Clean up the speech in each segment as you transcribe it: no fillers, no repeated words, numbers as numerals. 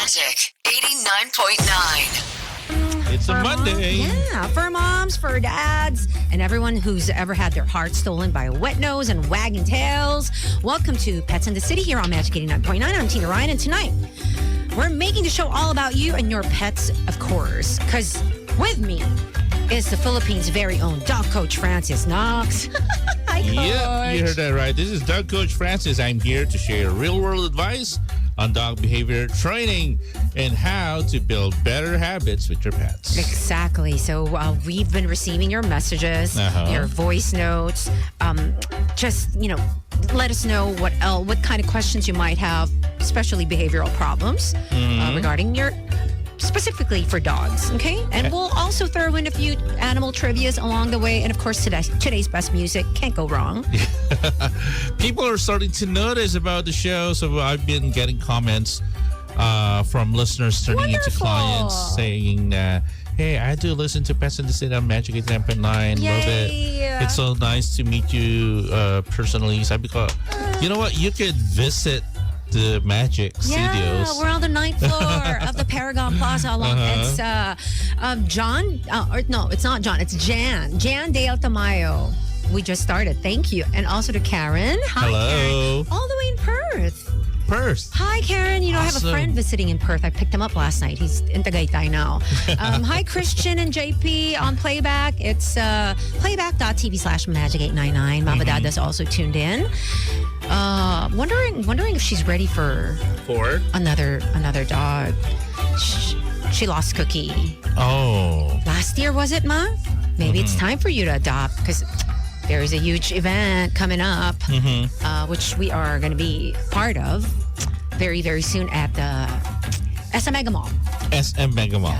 Magic 89.9. It's a Monday. Yeah, for moms, for dads, and everyone who's ever had their heart stolen by a wet nose and wagging tails. Welcome to Pets in the City here on Magic 89.9. I'm Tina Ryan, and tonight we're making the show all about you and your pets, of course, because with me is the Philippines' very own dog coach, Francis Knox. Hi, Coach. Yep, you heard that right. This is Dog Coach Francis. I'm here to share real-world advice on dog behavior training and how to build better habits with your pets. Exactly. So we've been receiving your messages, your voice notes. Just, let us know what kind of questions you might have, especially behavioral problems regarding specifically for dogs, okay? And we'll also throw in a few animal trivias along the way. And of course, today's best music. Can't go wrong. People are starting to notice about the show. So I've been getting comments from listeners turning into clients saying, hey, I do listen to Pets in the City on Magic 89.9. Love it. It's so nice to meet you personally. So because, you know what? You could visit the Magic Studios. Yeah, we're on the 9th floor of the Paragon Plaza along. It's John. No, it's not John. It's Jan. Jan de Altamayo. We just started. Thank you. And also to Karen. Hi, hello. Karen. All the way in Perth. Hi, Karen. I have a friend visiting in Perth. I picked him up last night. He's in Tagaytay now. Hi, Christian and JP on Playback. It's playback.tv/magic899. Mama Dada's also tuned in. Wondering if she's ready for another dog. She lost Cookie. Oh. Last year, was it, Ma? Maybe it's time for you to adopt because there is a huge event coming up, which we are going to be part of very, very soon at the SM Mega Mall. SM Mega Mall.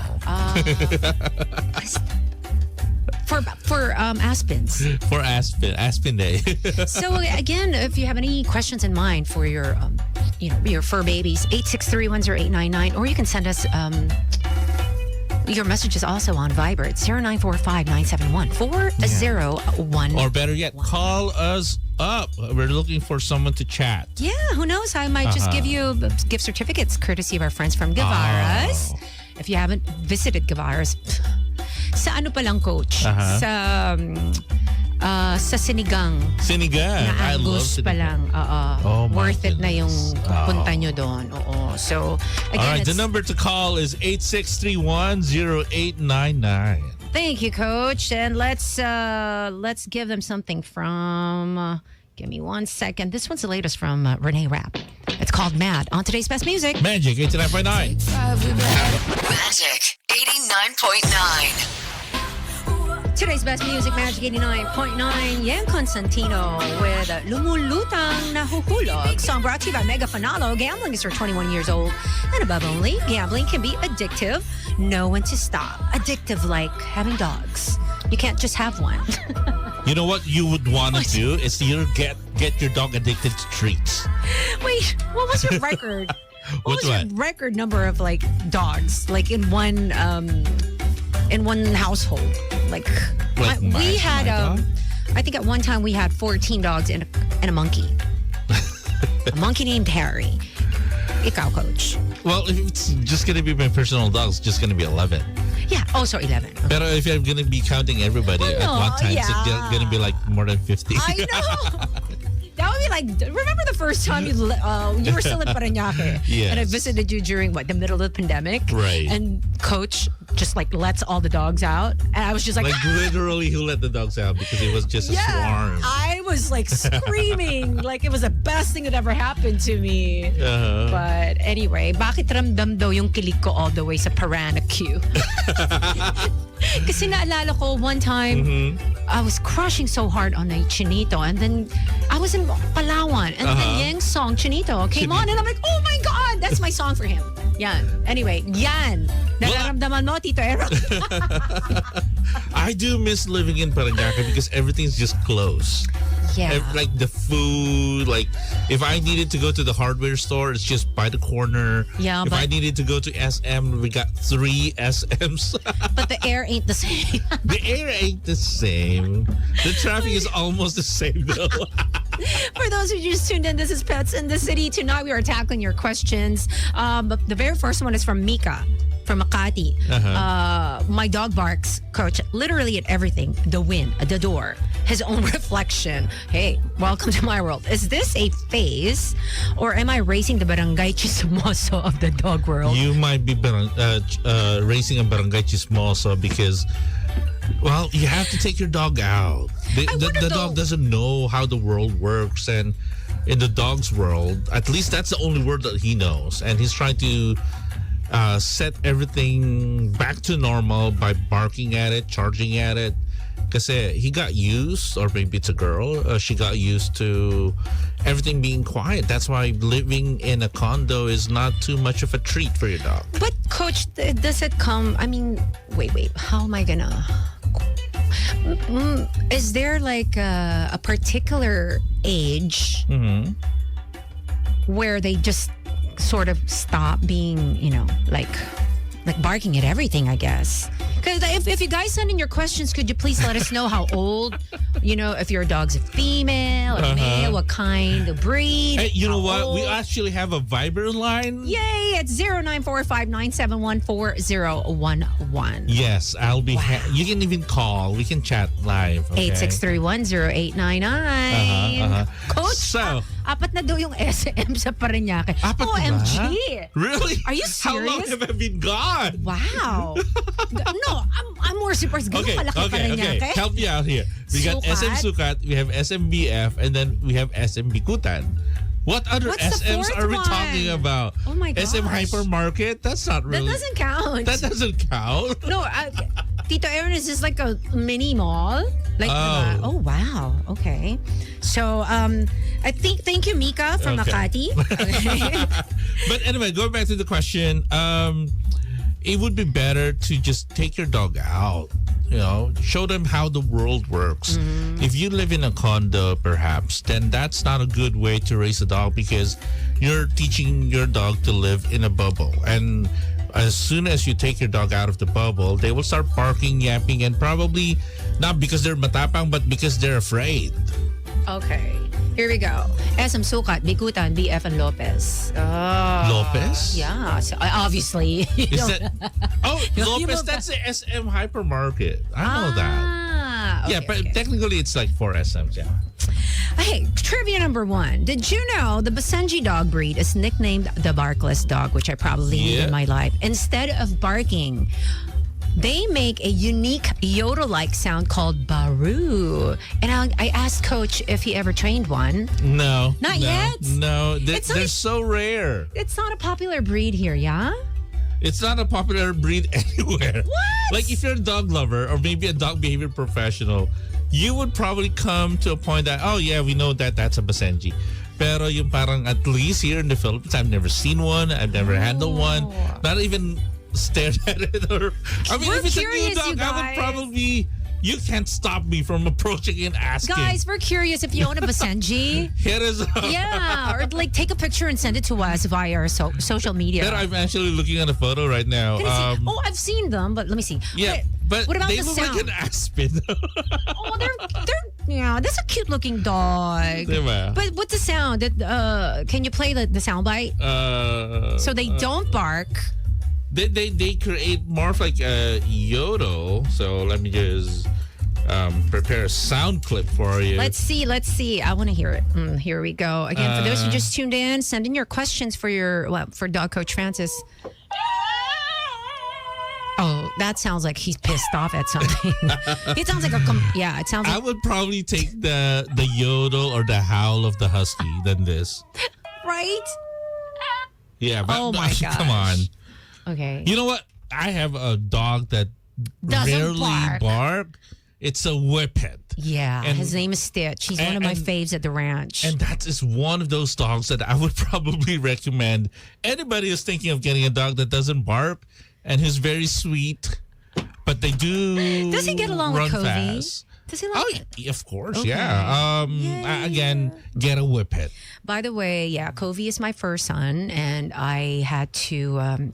For Aspens. For Aspen Day. So again, if you have any questions in mind for your, your fur babies, 863-10899, or you can send us your message is also on Viber. It's 0945-971-4011. Or better yet, call us up. We're looking for someone to chat. Yeah, who knows? I might just give you gift certificates courtesy of our friends from Guevara's. If you haven't visited Guevara's, sa ano pa lang, Coach? Sa Sinigang. Sinigang. I love Angus pa lang. Worth it na yung punta nyo doon. So, again, all right, the number to call is 8631-0899. Thank you, Coach. And let's give them something from... give me 1 second. This one's the latest from Renee Rapp. It's called Mad on today's best music. Magic 89.9. Magic 89.9. Today's best music, Magic 89.9. Yan Constantino with Lumulutang Nahuhulog. Song brought to you by Mega Fanalo. Gambling is for 21 years old and above only. Gambling can be addictive. Know when to stop. Addictive like having dogs. You can't just have one. You know what you would want to do is get your dog addicted to treats. Wait, what was your record? What was what? your record number of dogs in one household? We had I think at one time we had 14 dogs and a monkey. A monkey named Harry. Ikaw, Coach. Well, if it's just going to be my personal dogs, it's just going to be 11. Yeah, also 11. Okay. But if I'm going to be counting everybody at one time, it's going to be more than 50. I know. That would be remember the first time you were still in Parañaque. Yes. And I visited you during the middle of the pandemic. Right. And Coach just lets all the dogs out. And I was just literally who let the dogs out because it was just a swarm. I was screaming like it was the best thing that ever happened to me. But anyway, bakit ramdam daw yung kilig ko all the way sa Paranaque? Kasi naalala ko one time, I was crushing so hard on a Chinito, and then I was in Palawan, and the Yang song Chinito came on, and I'm like, oh my God, that's my song for him. Yan. Anyway, yan. Nararamdaman mo, Tito Aaron. I do miss living in Parañaque because everything's just close. Yeah. The food, if I needed to go to the hardware store, it's just by the corner. Yeah, if I needed to go to SM, we got 3 SMs. But the air ain't the same. The air ain't the same. The traffic is almost the same though. For those who just tuned in, this is Pets in the City. Tonight we are tackling your questions. But the very first one is from Mika from Makati. My dog barks, coach, literally at everything. The wind, the door, his own reflection. Hey, welcome to my world. Is this a phase or am I raising the barangay chismoso of the dog world? You might be raising a barangay chismoso because, well, you have to take your dog out. The dog doesn't know how the world works, and in the dog's world, at least that's the only word that he knows, and he's trying to set everything back to normal by barking at it, charging at it. Because he got used, or maybe it's a girl, she got used to everything being quiet. That's why living in a condo is not too much of a treat for your dog. But coach, does it come, I mean, wait, how am I gonna... Is there like a particular age where they just sort of stop being, like barking at everything, I guess? Because if you guys send in your questions, could you please let us know how old, if your dog's a female or male, what kind of breed? Hey, you know what? Old? We actually have a Viber line. Yay! It's 0945-971-4011. Yes, I'll be. You can even call. We can chat live. Okay? 8631-0899. Coach, so apat na daw yung SM sa Parañaque. Apat OMG! Ba? Really? Are you serious? How long have I been gone? Wow. No, I'm more surprised. Okay. Help me out here. We got SM Sukat, we have SMBF, and then we have SM Bikutan. What other SMs are we talking about? Oh my gosh. SM Hypermarket? That's not really... That doesn't count. That doesn't count? No, Tito Aaron is just like a mini mall. Like, oh wow. Okay. So, thank you, Mika from Makati. But anyway, going back to the question, it would be better to just take your dog out. Show them how the world works. If you live in a condo, perhaps, then that's not a good way to raise a dog because you're teaching your dog to live in a bubble. And as soon as you take your dog out of the bubble, they will start barking, yapping, and probably not because they're matapang, but because they're afraid. Okay. Here we go. SM Sukat, Bikutan, BF, and Lopez. Oh. Lopez? Yeah. So, obviously. Is that... Oh, Lopez, that's the SM Hypermarket. I know that. Okay, but technically it's like 4 SMs, yeah. Hey, trivia number 1. Did you know the Basenji dog breed is nicknamed the barkless dog, which I probably need in my life? Instead of barking, they make a unique yodel-like sound called baru. And I asked Coach if he ever trained one. No. Not yet? No. They're so rare. It's not a popular breed here, yeah? It's not a popular breed anywhere. What? Like if you're a dog lover or maybe a dog behavior professional, you would probably come to a point that, oh yeah, we know that that's a Basenji. Pero yung parang at least here in the Philippines, I've never seen one. I've never handled one. Not even stared at it. Or I mean, if it's a new dog, I would probably... You can't stop me from approaching and asking. Guys, we're curious if you own a Basenji. Hit us up. Yeah, or like take a picture and send it to us via our social media. But I'm actually looking at a photo right now. I've seen them, but let me see. Yeah, but what about they the look sound? like an aspen. That's a cute looking dog. Diba? But what's the sound? Can you play the sound bite? So they don't bark. They create more of like a yodel. So let me just prepare a sound clip for you. Let's see. I want to hear it. Here we go. Again, for those who just tuned in, send in your questions for Dog Coach Francis. Oh, that sounds like he's pissed off at something. It sounds like it sounds like... I would probably take the yodel or the howl of the husky than this. Right? Yeah, but oh my gosh. Come on. Okay. You know what? I have a dog that doesn't rarely bark. It's a whippet. Yeah, and his name is Stitch. He's one of my faves at the ranch. And that is one of those dogs that I would probably recommend anybody who's thinking of getting a dog that doesn't bark and who's very sweet, but they do. Does he get along with Covey? Fast. Does he like it? Of course, okay. yeah. Again, get a whippet. By the way, Covey is my first son, and I had to,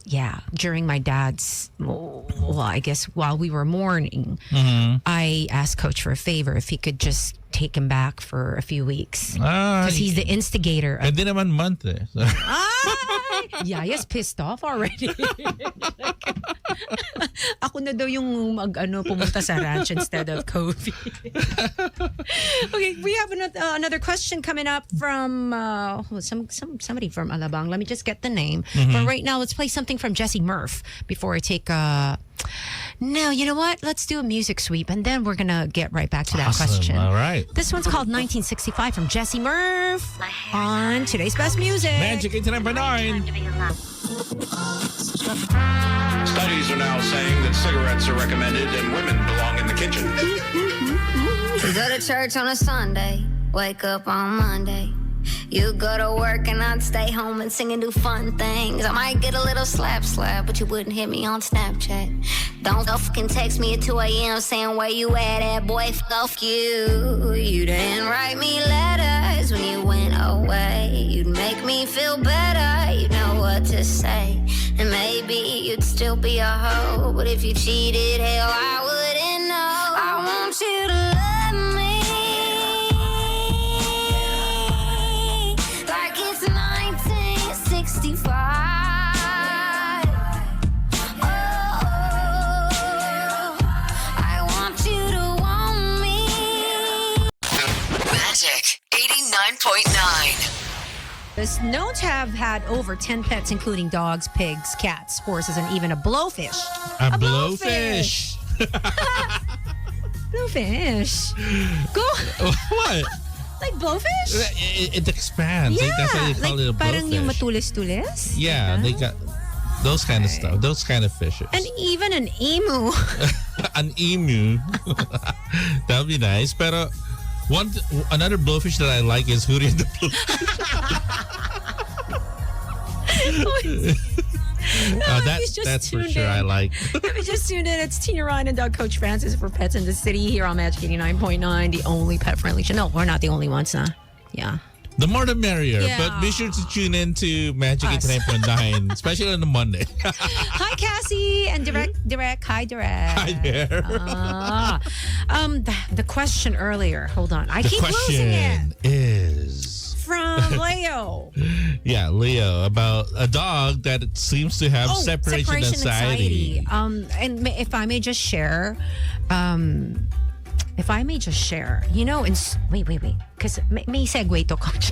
during my dad's, I guess while we were mourning, I asked Coach for a favor if he could just take him back for a few weeks. Because he's the instigator. Hindi naman month eh. Yaya's pissed off already. Ako na daw yung pumunta sa ranch instead of Kobe. Okay, we have another question coming up from somebody from Alabang. Let me just get the name. But right now, let's play something from Jesse Murph before I take No, you know what? Let's do a music sweep and then we're going to get right back to that question. All right. This one's called 1965 from Jesse Murph on Today's Best Music. Magic 89.9. Studies are now saying that cigarettes are recommended and women belong in the kitchen. You go to church on a Sunday, wake up on Monday. You go to work and I'd stay home and sing and do fun things. I might get a little slap, but you wouldn't hit me on Snapchat. Don't go fucking text me at 2 a.m. saying where you at, boy, fuck you. You didn't write me letters when you went away. You'd make me feel better, you know what to say. And maybe you'd still be a hoe, but if you cheated, hell, I wouldn't know. I want you to love me like it's 1965. Oh, I want you to want me. Magic 89.9. Is known to have had over 10 pets, including dogs, pigs, cats, horses, and even a blowfish. A blowfish. Blowfish. Go. What? Like blowfish? It expands. Yeah. That's why they call it a Parang yung blowfish. matulis-tulis. Yeah, they got those kind of stuff. Those kind of fishes. And even an emu. An emu. That would be nice. Pero another blowfish that I like is Huri the blowfish. That's for sure I like. If you just tuned in, it's Tina Ryan and Doug Coach Francis for Pets in the City here on Magic 89.9, the only pet-friendly show. No, we're not the only ones, huh? Yeah. The more the merrier. Yeah. But be sure to tune in to Magic 89.9, especially on a Monday. Hi, Cassie. And Direct. Hi, Direct. Hi there. The question earlier. Hold on. I keep losing it. Is from Leo. Yeah, Leo, about a dog that it seems to have separation anxiety. And if I may just share, you know, wait, because may segue to coach.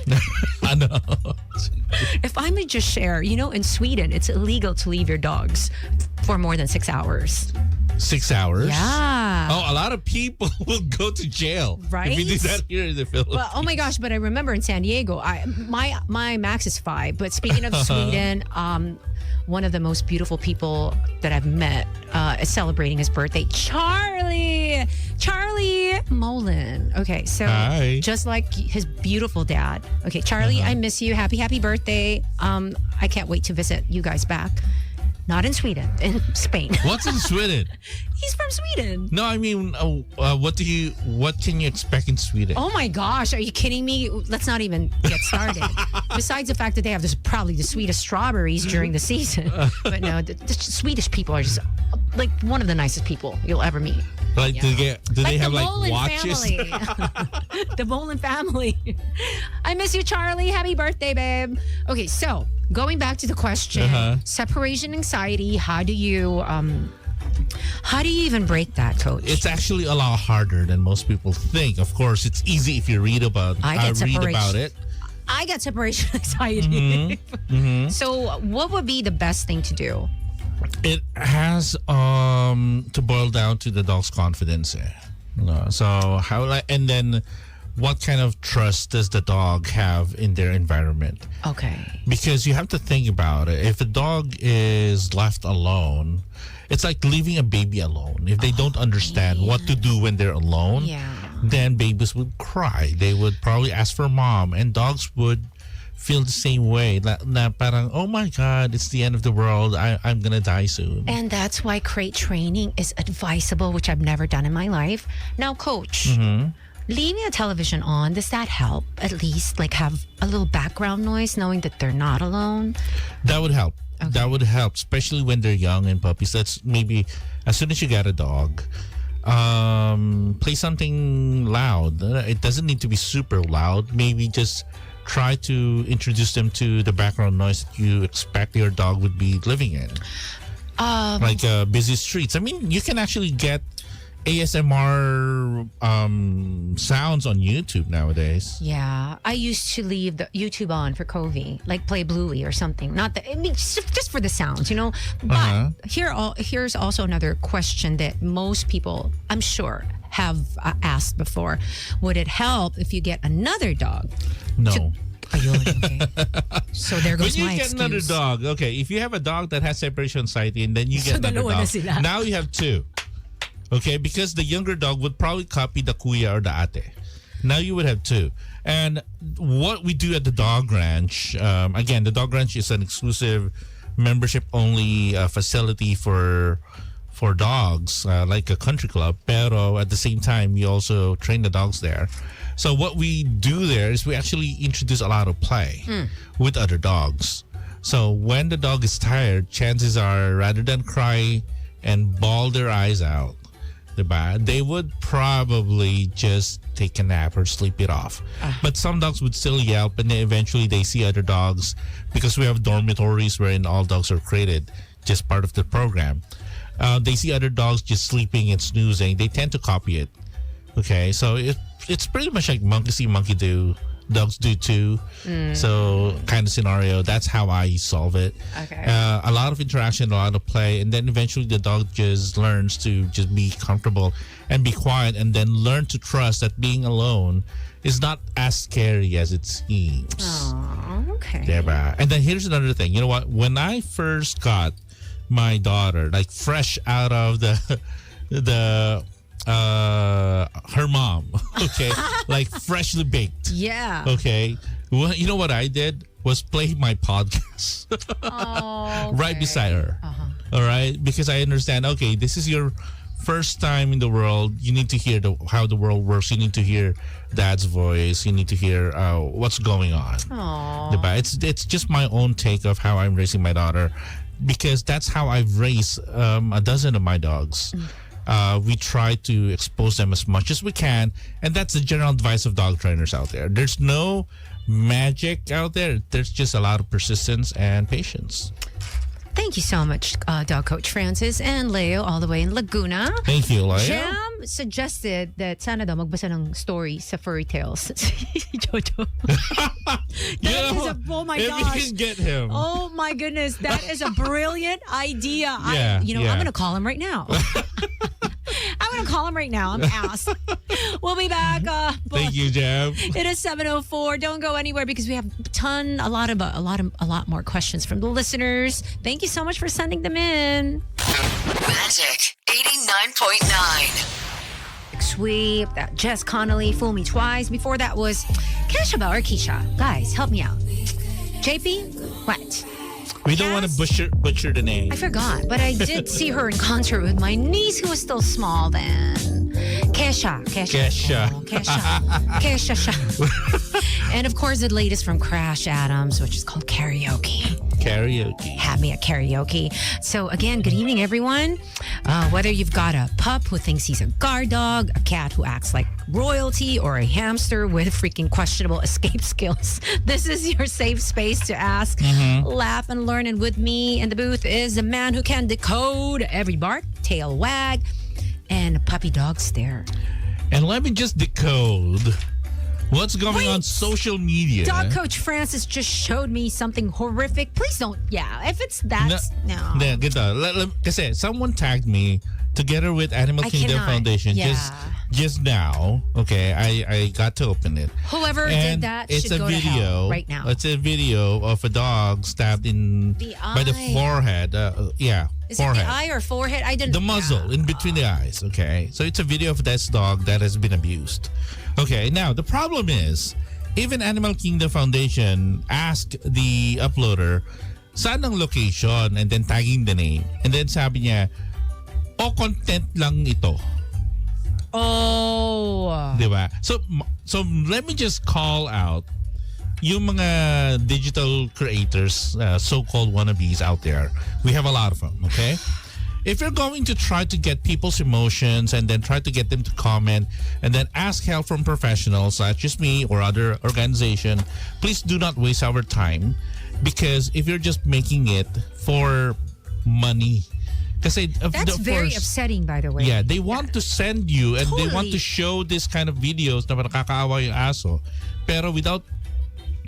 I know. If I may just share, you know, in Sweden, it's illegal to leave your dogs for more than 6 hours. 6 hours? Yeah. Oh, a lot of people will go to jail. Right? If you do that here in the Philippines. Well, oh my gosh, but I remember in San Diego, my max is 5. But speaking of Sweden, one of the most beautiful people that I've met is celebrating his birthday. Charlie Molin. Okay, so Hi. Just like his beautiful dad. Okay, Charlie, I miss you. Happy birthday. I can't wait to visit you guys back. Not in Sweden, in Spain. What's in Sweden? He's from Sweden. No, I mean, what can you expect in Sweden? Oh my gosh, are you kidding me? Let's not even get started. Besides the fact that they have probably the sweetest strawberries during the season. But no, the Swedish people are just like one of the nicest people you'll ever meet. Like, Yeah. do they have the like Molin watches? Family. The Molin family. I miss you, Charlie. Happy birthday, babe. Okay, so going back to the question, separation anxiety. How do you even break that, Coach? It's actually a lot harder than most people think. Of course, it's easy if you read about it. I get separation anxiety. So what would be the best thing to do? It has to boil down to the dog's confidence. So and then what kind of trust does the dog have in their environment? Okay. Because you have to think about it. If a dog is left alone, it's like leaving a baby alone. If they don't understand what to do when they're alone, then babies would cry. They would probably ask for mom, and dogs would feel the same way. Na parang, oh my God, it's the end of the world. I'm going to die soon. And that's why crate training is advisable, which I've never done in my life. Now, Coach, leaving a television on, does that help? At least like have a little background noise knowing that they're not alone? That would help. Okay. That would help, especially when they're young and puppies. That's maybe as soon as you get a dog, play something loud. It doesn't need to be super loud. Maybe just try to introduce them to the background noise that you expect your dog would be living in. Like busy streets. I mean, you can actually get ASMR sounds on YouTube nowadays. Yeah, I used to leave the YouTube on for Covey, like play Bluey or something. Not that I mean, just for the sounds, you know. But here's also another question that most people, I'm sure, have asked before. Would it help if you get another dog? No. Ayun, okay. So there goes when my you get excuse. another dog, okay, if you have a dog that has separation anxiety and then you get another dalawa na dog, sila. now you have two. Okay, because the younger dog would probably copy the kuya or the ate. Now you would have two. And what we do at the dog ranch, again, the dog ranch is an exclusive membership-only facility for dogs, like a country club. Pero at the same time, we also train the dogs there. So what we do there is we actually introduce a lot of play with other dogs. So when the dog is tired, chances are rather than cry and bawl their eyes out, they would probably just take a nap or sleep it off. But some dogs would still yelp, and then eventually they see other dogs, because we have dormitories wherein all dogs are created, just part of the program. They see other dogs just sleeping and snoozing. They tend to copy it. Okay, so it's pretty much like monkey see, monkey do. Dogs do too. So kind of scenario. That's how I solve it. Okay. A lot of interaction, a lot of play, and then eventually the dog just learns to just be comfortable and be quiet, and then learn to trust that being alone is not as scary as it seems. Oh, okay. Diba? And then here's another thing. You know what? When I first got my daughter, like fresh out of her mom, okay, like freshly baked. Yeah. Okay. Well, you know what I did was play my podcast right beside her. All right, because I understand. Okay, this is your first time in the world. You need to hear how the world works. You need to hear Dad's voice. You need to hear what's going on. Diba? It's just my own take of how I'm raising my daughter, because that's how I've raised a dozen of my dogs. We try to expose them as much as we can, and that's the general advice of dog trainers out there. There's no magic out there. There's just a lot of persistence and patience. Thank you so much, Dog Coach Francis and Leo, all the way in Laguna. Thank you, Leo. Jam suggested that sana daw magbasa ng story sa furry tales. Jojo. Oh my if gosh. we can get him. Oh my goodness, that is a brilliant idea. Yeah, I'm going to call him right now. I'm going to call him right now. I'm asked. We'll be back. Thank you, Jam. It is 7:04. Don't go anywhere, because we have a lot more questions from the listeners. Thank you so much for sending them in. Magic 89.9. Sweep, that Jess Connolly, Fool Me Twice. Before that was Kesha or Keisha. Guys, help me out. JP, what? We don't want to butcher the name. I forgot, but I did see her in concert with my niece, who was still small then. Kesha. And of course, the latest from Crash Adams, which is called Karaoke. Have me at karaoke. So again, good evening, everyone. Whether you've got a pup who thinks he's a guard dog, a cat who acts like royalty, or a hamster with freaking questionable escape skills, this is your safe space to ask, laugh, and learn. And with me in the booth is a man who can decode every bark, tail wag, and puppy dog stare. And let me just decode what's going on social media. Dog Coach Francis just showed me something horrific. Please don't. Yeah, if it's that, no. Ganito. Kasi someone tagged me together with Animal Kingdom Foundation just now. Okay, I got to open it. Whoever and did that it's should a go video, to hell right now. It's a video of a dog stabbed by the forehead. Is forehead. it the eye or forehead? I didn't. The muzzle in between the eyes. Okay, so it's a video of this dog that has been abused. Okay, now the problem is, even Animal Kingdom Foundation asked the uploader saan ang location, and then tagging the name, and then sabi niya, content lang ito. Oh. Diba? So let me just call out yung mga digital creators, so-called wannabes out there. We have a lot of them, okay? if you're going to try to get people's emotions and then try to get them to comment and then ask help from professionals such as me or other organization, please do not waste our time, because if you're just making it for money, that's very upsetting, by the way. Yeah, they want to send you and they want to show this kind of videos na nakakaawa yung aso, pero without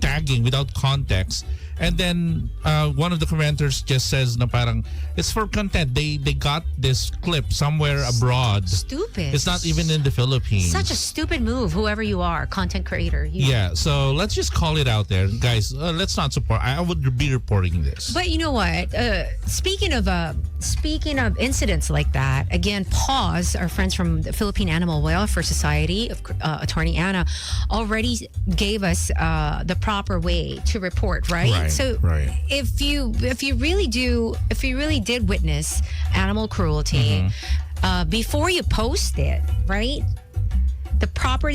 tagging, without context. And then one of the commenters just says na parang it's for content. They got this clip somewhere abroad. Stupid. It's not even in the Philippines. Such a stupid move, whoever you are, content creator. Yeah, so let's just call it out there. Guys, let's not support. I would be reporting this. But you know what? Speaking of incidents like that, again, Paws, our friends from the Philippine Animal Welfare Society, Attorney Anna, already gave us the proper way to report, right? So if you really did witness animal cruelty, before you post it, right? The proper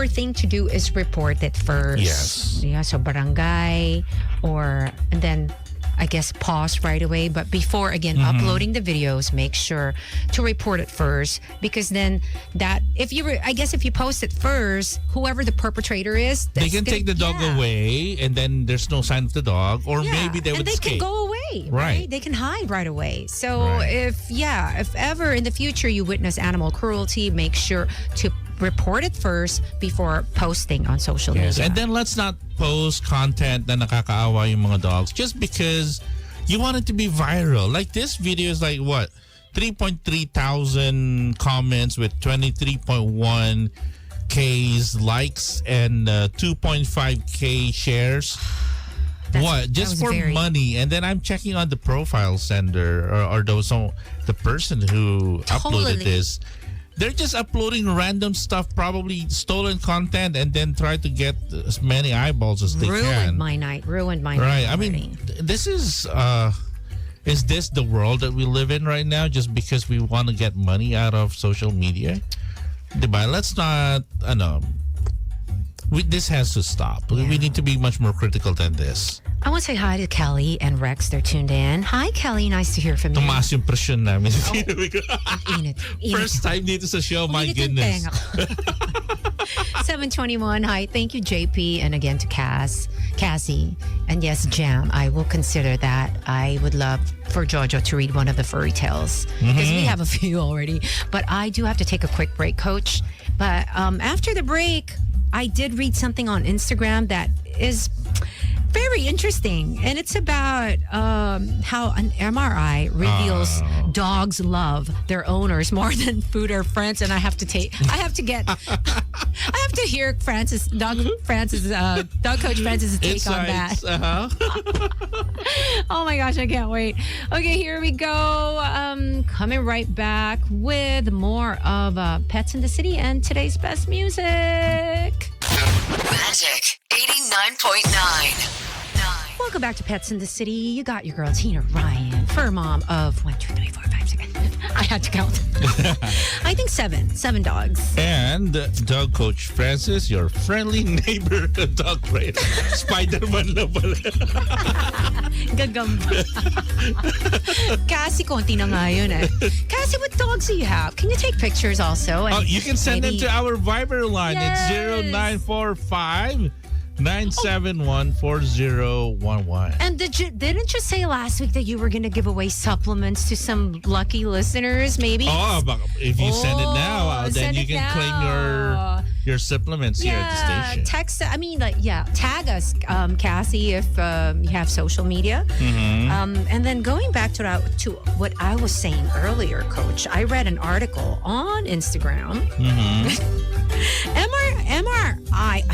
thing to do is report it first. Yes. Yeah, so barangay, and then I guess pause right away. But before, again, uploading the videos, make sure to report it first, because then if you post it first, whoever the perpetrator is, they can take the dog away, and then there's no sign of the dog, or maybe they would escape. Can go away, right? They can hide right away. So if ever in the future you witness animal cruelty, make sure to report it first before posting on social media. And then let's not post content na nakakaawa yung mga dogs just because you want it to be viral. Like this video is like what? 3.3 thousand comments with 23.1 K's likes and 2.5K shares. Just for money? And then I'm checking on the profile sender or the person who uploaded this. They're just uploading random stuff, probably stolen content, and then try to get as many eyeballs as they can. Ruined my night. Right. I mean, this is this the world that we live in right now just because we want to get money out of social media? Diba? Let's not, this has to stop. Yeah. We need to be much more critical than this. I want to say hi to Kelly and Rex. They're tuned in. Hi, Kelly. Nice to hear from you. Tumaas yung presyon namin. Init. First time dito sa show. My goodness. 721. Hi. Thank you, JP. And again to Cassie. And yes, Jam. I will consider that. I would love for Jojo to read one of the furry tales, because we have a few already. But I do have to take a quick break, Coach. But after the break, I did read something on Instagram that is very interesting, and it's about how an MRI reveals dogs love their owners more than food or friends. And I have to hear dog coach Francis' take on that. Oh my gosh, I can't wait. Okay, here we go. Coming right back with more of Pets in the City and today's best music. Magic 89.9. Welcome back to Pets in the City. You got your girl, Tina Ryan, fur mom of 1, 2, 3, 4, 5, 6. I had to count. I think 7 dogs. And dog coach Francis, your friendly neighbor dog trainer. Spider-Man na pala. Gagamba. Cassie, konti na nga yun eh. Cassie, what dogs do you have? Can you take pictures also? And you can send them to our Viber line. Yes. It's 0945 971-4011. And didn't you say last week that you were going to give away supplements to some lucky listeners, maybe? Oh, if you send it now, then you can claim your supplements here at the station. Tag us, Cassie, if you have social media. And then going back to what I was saying earlier, Coach, I read an article on Instagram. MRI.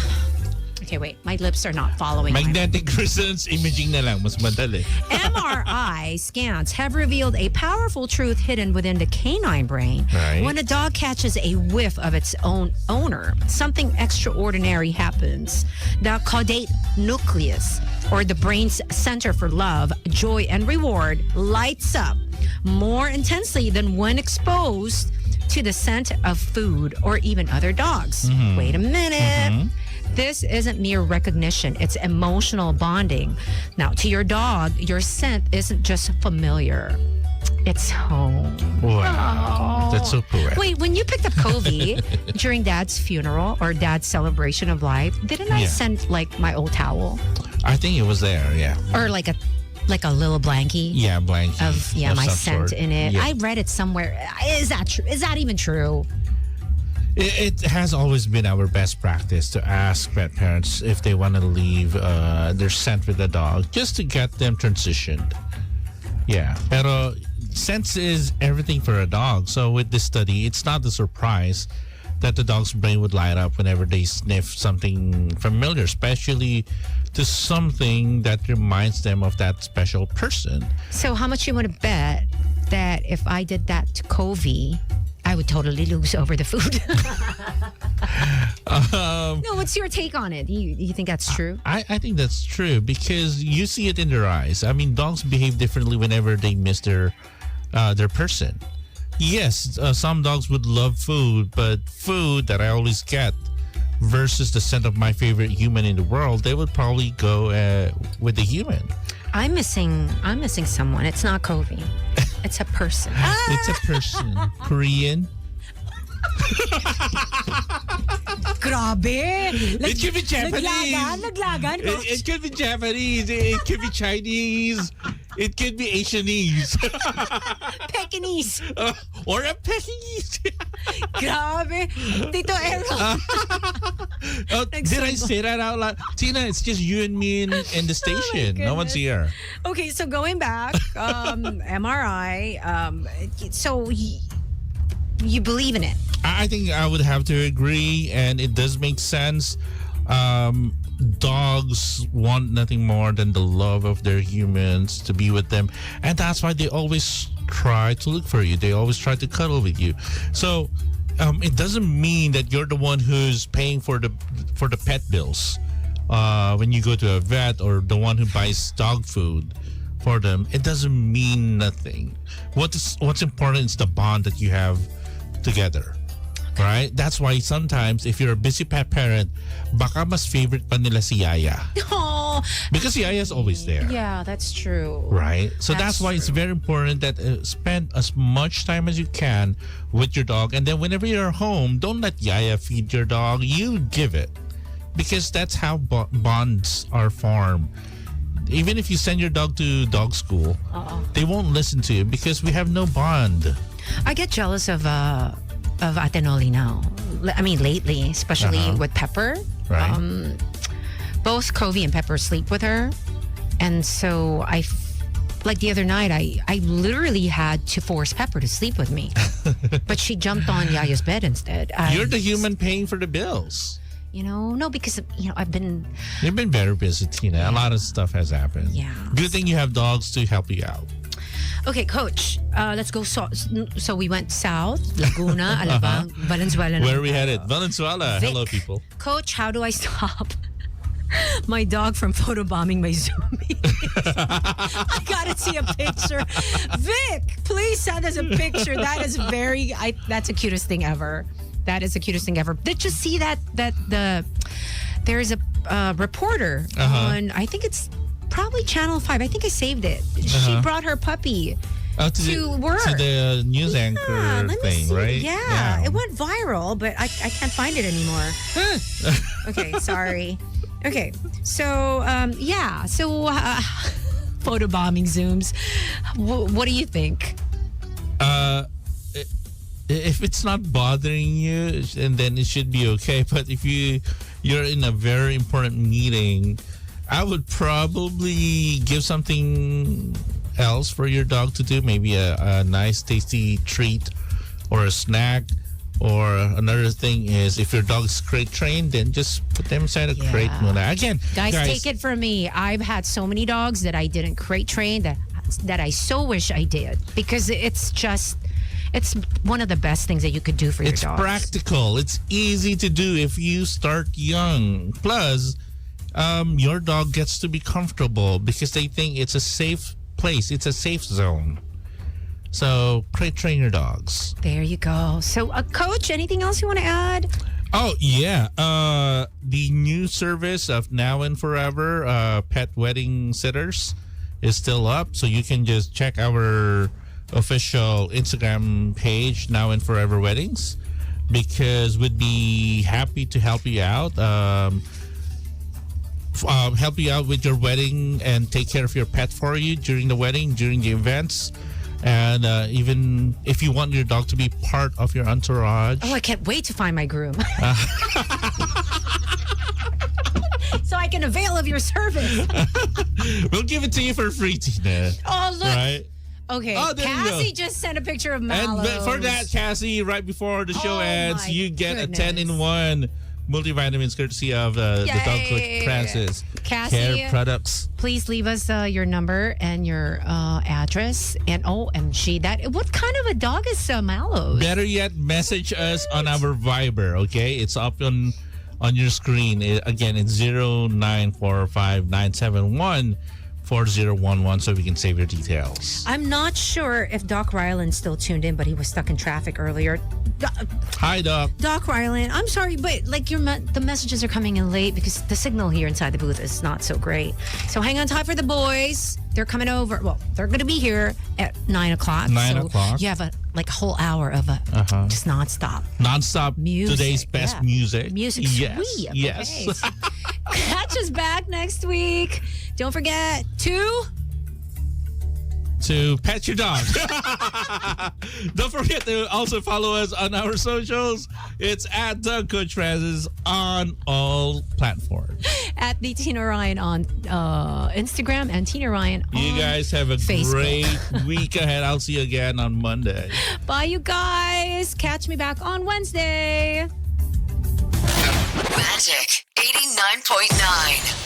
Okay, wait. My lips are not following. Magnetic resonance imaging na lang. Mas madali. MRI scans have revealed a powerful truth hidden within the canine brain. Right. When a dog catches a whiff of its own owner, something extraordinary happens. The caudate nucleus, or the brain's center for love, joy, and reward, lights up more intensely than when exposed to the scent of food or even other dogs. Wait a minute. This isn't mere recognition. It's emotional bonding. Now, to your dog, your scent isn't just familiar. It's home. Wow. That's so poetic. Wait, when you picked up Covey during Dad's funeral or Dad's celebration of life, didn't I send like my old towel I think it was there, yeah. or like a little blankie? Yeah, blankie. Of my some scent sort. in it. Yeah. I read it somewhere. Is that true? Is that even true? It has always been our best practice to ask pet parents if they want to leave their scent with the dog just to get them transitioned. Yeah. Pero scent is everything for a dog. So with this study, it's not a surprise that the dog's brain would light up whenever they sniff something familiar, especially to something that reminds them of that special person. So how much you want to bet that if I did that to Covey, I would totally lose over the food? No, what's your take on it? You think that's true? I think that's true because you see it in their eyes. I mean, dogs behave differently whenever they miss their person. Yes, some dogs would love food, but food that I always get versus the scent of my favorite human in the world, they would probably go with the human. I'm missing someone. It's not Covey. It's a person. It's a person. Korean. Grabe. It could be Japanese. Naglagan. It could be Japanese. It could be Chinese. It could be Asianese. Pekingese. Or a Pekingese. Grabe. Tito Aaron. Did I say that out loud? Tina, it's just you and me in the station. No one's here. Okay, so going back, MRI. So you believe in it? I think I would have to agree, and it does make sense. Dogs want nothing more than the love of their humans to be with them, and that's why they always try to look for you. They always try to cuddle with you. So it doesn't mean that you're the one who's paying for the pet bills when you go to a vet, or the one who buys dog food for them. It doesn't mean nothing. What's important is the bond that you have together. Right? That's why sometimes if you're a busy pet parent, baka mas favorite pa nila si Yaya. Oh, Because Yaya's always there. yeah, that's true. Right? So That's that's why it's true. very important that spend as much time as you can with your dog. And then whenever you're home, don't let Yaya feed your dog. You give it. Because that's how bonds are formed. Even if you send your dog to dog school, they won't listen to you because we have no bond. I get jealous of Ate Noli now. I mean, lately, especially with Pepper. Right? Both Covey and Pepper sleep with her. And so like the other night, I literally had to force Pepper to sleep with me. But she jumped on Yaya's bed instead. You're the human paying for the bills. No, because, I've been... You've been very busy, Tina. A lot of stuff has happened. Yeah. Good thing you have dogs to help you out. Okay, Coach, let's go. So we went south, Laguna, Alabang, Valenzuela. Where are we headed? Valenzuela. Vic. Hello, people. Coach, how do I stop my dog from photobombing my Zoomies? I gotta see a picture. Vic, please send us a picture. That is that's the cutest thing ever. That is the cutest thing ever. Did you see that there is a reporter on, I think it's probably Channel 5. I think I saved it. She brought her puppy to work. To the news Yeah, anchor let me thing, see. right? Yeah, it went viral, but I can't find it anymore. Okay, sorry. Okay, so photobombing Zooms. What do you think? If it's not bothering you, and then it should be okay. But if you're in a very important meeting, I would probably give something else for your dog to do. Maybe a nice, tasty treat or a snack. Or another thing is, if your dog's crate trained, then just put them inside a crate. Muna. Again, guys, take it from me. I've had so many dogs that I didn't crate train that I so wish I did, because it's one of the best things that you could do for your dogs. It's practical. It's easy to do if you start young. Plus, your dog gets to be comfortable because they think it's a safe place. It's a safe zone. So, crate train your dogs. There you go. So, Coach, anything else you want to add? Oh, yeah. The new service of Now and Forever, pet wedding sitters, is still up. So, you can just check our official Instagram page, Now and Forever Weddings, because we'd be happy to help you out. Help you out with your wedding and take care of your pet for you during the wedding, during the events. And even if you want your dog to be part of your entourage. Oh, I can't wait to find my groom. So I can avail of your service. We'll give it to you for free, Tina. Oh, look. Right? Okay, Oh, there you go. Cassie just sent a picture of Mallow. And for that, Cassie, right before the show Oh, ends, my you get goodness. a 10-in-1 multivitamins courtesy of the dog coach Francis. Cassie, Care Products. please leave us your number and your address. And OMG, what kind of a dog is Mallow? Better yet, message us on our Viber, okay? It's up on your screen. Again, it's 0945-971-4011 so we can save your details. I'm not sure if Doc Ryland's still tuned in, but he was stuck in traffic earlier. Hi, Doc. Doc Ryland, I'm sorry, but like the messages are coming in late because the signal here inside the booth is not so great. So hang on tight for the boys. They're coming over. Well, they're going to be here at 9 o'clock. 9 so o'clock. You have a whole hour of just nonstop. Nonstop Music, today's best yeah. music. Music. Yes. Sweet. Yes. Okay. Catch us back next week. Don't forget to pet your dog. Don't forget to also follow us on our socials. It's at Dog Coach Francis on all platforms. at the Tina Ryan on Instagram and Tina Ryan on You guys have a Facebook. great week ahead. I'll see you again on Monday. Bye, you guys. Catch me back on Wednesday. Magic 89.9.